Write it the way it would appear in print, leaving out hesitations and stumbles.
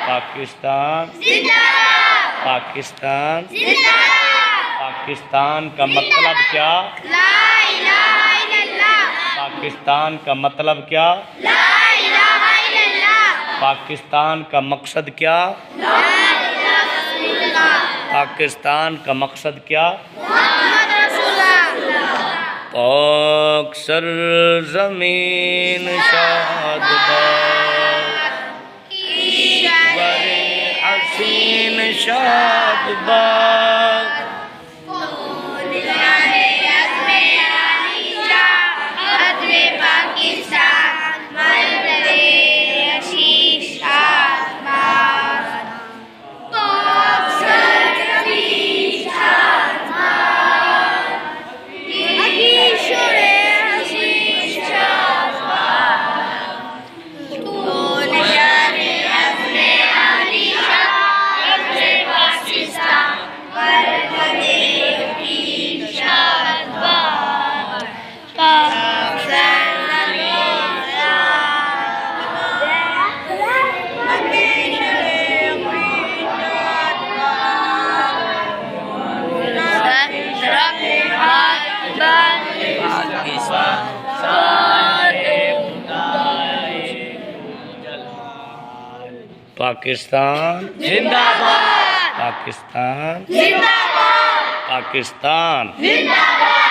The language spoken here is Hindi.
पाकिस्तान पाकिस्तान पाकिस्तान का मतलब क्या? ला इलाहा इल्लल्लाह। पाकिस्तान का मतलब क्या? ला इलाहा इल्लल्लाह। पाकिस्तान का मकसद क्या? ला इलाहा इल्लल्लाह। पाकिस्तान का मकसद क्या? मोहम्मद रसूलुल्लाह। पाक सरज़मीन शादबाद बरे हसीन शादबाद पाकिस्तान जिंदाबाद। पाकिस्तान जिंदाबाद। पाकिस्तान जिंदाबाद।